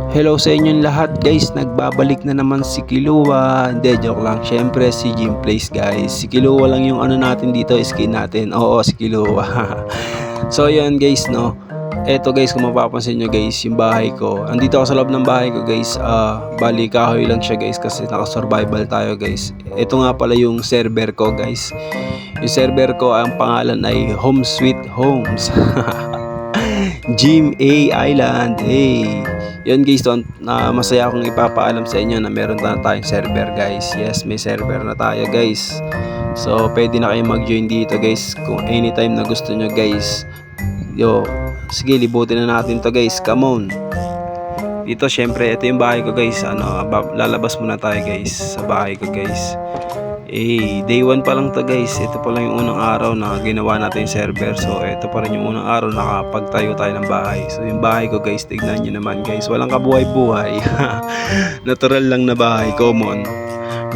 Hello sa inyong lahat guys, nagbabalik na naman si Kilua. Hindi, joke lang. Syempre si Jim Place guys. Si Kilua lang yung ano natin dito, skin natin. Oo, si Kilua. So yan guys, no. Eto guys, kung mapapansin nyo guys, yung bahay ko. Andito ako sa loob ng bahay ko guys. Bali kahoy lang siya guys kasi naka-survival tayo guys. Ito nga pala yung server ko guys. Yung server ko, ang pangalan ay Home Sweet Homes. Jim A Island. Hey. Yun guys, masaya akong ipapaalam sa inyo na meron na tayong server guys. Yes, may server na tayo guys. So, pwede na kayo mag-join dito guys kung anytime na gusto nyo guys. Yo, sige, libutin na natin to guys. Come on. Dito, syempre, ito yung bahay ko guys. Lalabas muna tayo guys sa bahay ko guys. Day 1 pa lang to guys. Ito pa lang yung unang araw na ginawa natin yung server. So ito pa rin yung unang araw na nakapagtayo tayo ng bahay. So yung bahay ko guys, tignan nyo naman guys. Walang kabuhay-buhay. Natural lang na bahay, common.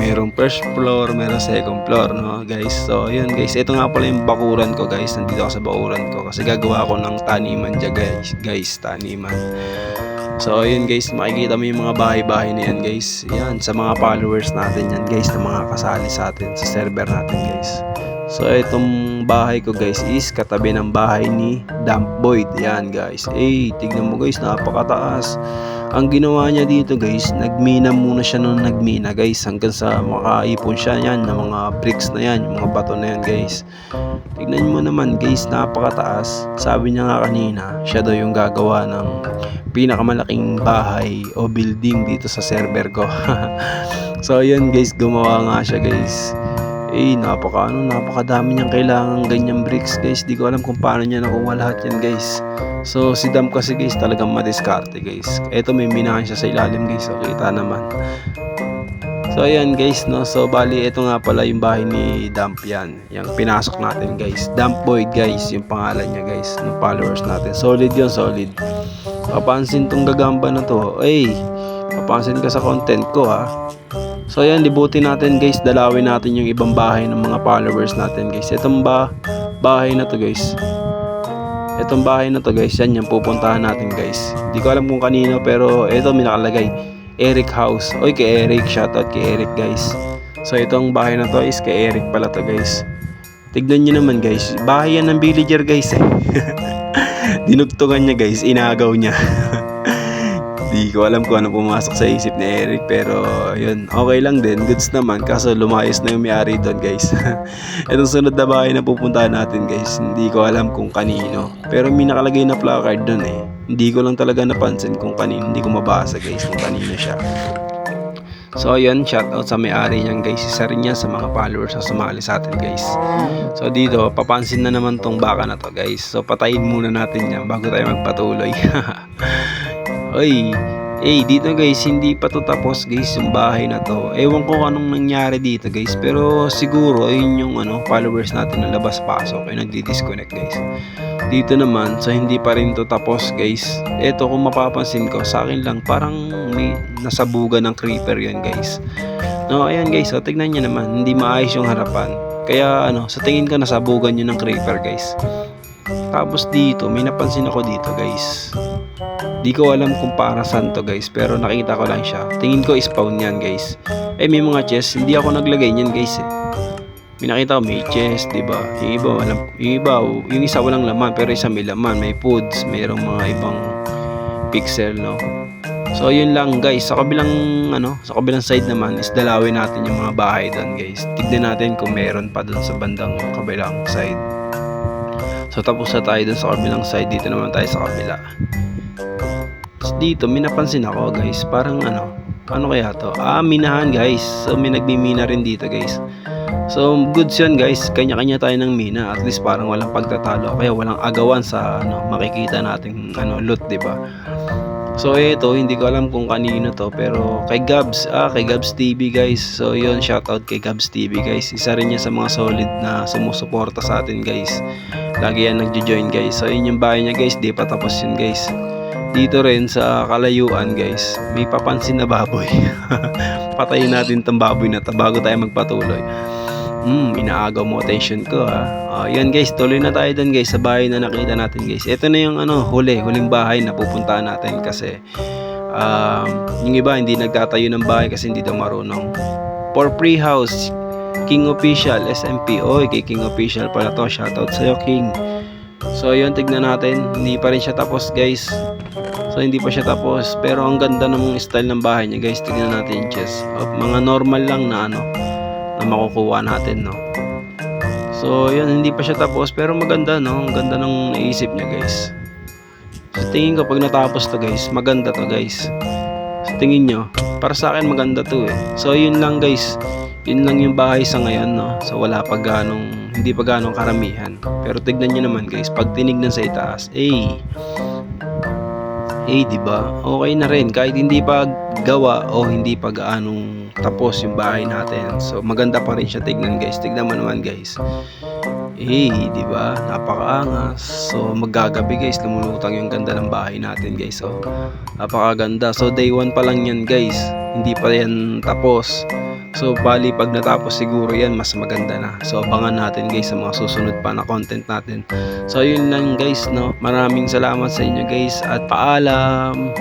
Merong first floor, merong second floor, no guys. So yun guys, ito nga pala yung bakuran ko guys. Nandito ako sa bakuran ko kasi gagawa ako ng taniman dyan guys, taniman. So ayun guys, makikita mo yung mga bahay-bahay na yan guys. Yan, sa mga followers natin yan guys, na mga kasali sa atin sa server natin guys. So itong bahay ko guys is katabi ng bahay ni Dump Boyd. Yan guys. Tignan mo guys, napakataas. Ang ginawa niya dito guys, nagmina muna siya nung nagmina guys, hanggang sa makaipon siya yan ng mga bricks na yan, yung mga bato na yan guys. Tignan mo naman guys, napakataas. Sabi niya nga kanina, siya daw yung gagawa ng pinakamalaking bahay o building dito sa server ko. So yun guys, gumawa nga siya guys. Napakadami niyang kailangan ganyang bricks guys. Di ko alam kung paano niya nakuha lahat yan guys. So si Dam kasi guys, talagang madiskarte guys. Eto, may minahan siya sa ilalim guys. So kita naman. So ayan guys, no. So bali, ito nga pala yung bahay ni Dump yan. Yung pinasok natin guys. Dump Boyd guys, yung pangalan niya guys, ng followers natin. Solid yun, solid. Papansin tong gagamba na to. Papansin ka sa content ko ha. So ayan, libutin natin guys. Dalawin natin yung ibang bahay ng mga followers natin guys. Itong bahay na to guys. Itong bahay na to guys, yan yung pupuntahan natin guys. Di ko alam kung kanino, pero ito may nakalagay, Eric House. Oy, kay Eric, shoutout kay Eric guys. So itong bahay na to is kay Eric pala to guys. Tignan nyo naman guys, bahay yan ng villager guys. Dinugtungan niya guys, inagaw niya. Di ko alam kung ano pumasok sa isip ni Eric, pero yun, okay lang din, goods naman, kaso lumayas na yung may-ari doon guys. Itong sunod na bahay na pupuntahan natin guys, hindi ko alam kung kanino, pero may nakalagay na placard doon eh. Hindi ko lang talaga napansin kung kanino, hindi ko mabasa guys kung kanino siya. So yun, shoutout sa may-ari niyan guys, isa rin yan sa mga followers na sumali sa atin guys. So dito, papansin na naman tong baka na to guys, so patayin muna natin yan bago tayo magpatuloy. Dito guys, hindi pa to tapos guys yung bahay na to. Ewan ko anong nangyari dito guys, pero siguro ayun yung followers natin na labas-pasok ay nagdi-disconnect guys. Dito naman, so hindi pa rin to tapos guys. Eto, kung mapapansin ko, sa akin lang parang may nasabugan ng creeper yan guys. No, ayan guys, so tignan nyo naman, hindi maayos yung harapan. Kaya sa tingin ko nasabugan yun ng creeper guys. Tapos dito, may napansin ako dito guys. Di ko alam kung para saan to guys, pero nakita ko lang siya. Tingin ko spawn yan guys. May mga chest, hindi ako naglagay niyan guys eh. May nakita ko may chest, diba? Yung isa walang laman, pero isa may laman, may foods, mayroong mga ibang pixel, no? So yun lang guys, sa kabilang side naman is dalawin natin yung mga bahay doon guys. Tignan natin kung meron pa doon sa bandang kabilang side. So tapos na tayo doon sa kabilang side, dito naman tayo sa kabila. Dito may napansin ako guys, parang ano kaya to? Minahan guys. So may nagmimina rin dito guys. So goods yun guys, kanya-kanya tayo ng mina, at least parang walang pagtatalo, kaya walang agawan sa makikita nating loot, diba? So ito, hindi ko alam kung kanino to, pero kay Gabs TV guys. So yun, shoutout kay Gabs TV guys. Isa rin niya sa mga solid na sumusuporta sa atin guys. Lagi yan nagjo-join guys. So yun yung bahay niya guys, di pa tapos yun guys. Dito rin sa kalayuan guys, may papansin na baboy. Patayin natin tong baboy na to bago tayo magpatuloy. Inaagaw mo attention ko ha. Yan guys, tuloy na tayo dun guys sa bahay na nakita natin guys. Ito na yung huling bahay na pupuntahan natin kasi yung iba hindi nagtatayo ng bahay kasi hindi daw marunong. For free house, King Official, SMP. Oy, kay King Official pala to. Shoutout sa'yo, King. So yun, tignan natin. Hindi pa rin siya tapos guys. So hindi pa siya tapos. Pero ang ganda ng style ng bahay niya guys. Tignan natin yung chest. Mga normal lang na na makukuha natin, no. So yun, hindi pa siya tapos pero maganda, no. Ang ganda ng naisip niya guys. So tingin ko pag natapos to guys, maganda to guys. So tingin nyo, para sa akin maganda to eh. So yun lang guys. Yun lang yung bahay sa ngayon, no. So wala pa hindi pa ganong karamihan. Pero tignan nyo naman guys, pag tinignan sa itaas, diba? Okay na rin kahit hindi pa gawa o hindi pa gaanong tapos yung bahay natin. So maganda pa rin siya tignan guys. Tignan mo naman guys. Diba? Napakaangas. So maggagabi guys, lumulutang yung ganda ng bahay natin guys. So napakaganda. So day 1 pa lang yan guys. Hindi pa yan tapos. So bali pag natapos siguro yan mas maganda na. So abangan natin guys sa mga susunod pa na content natin. So yun lang guys, no. Maraming salamat sa inyo guys at paalam.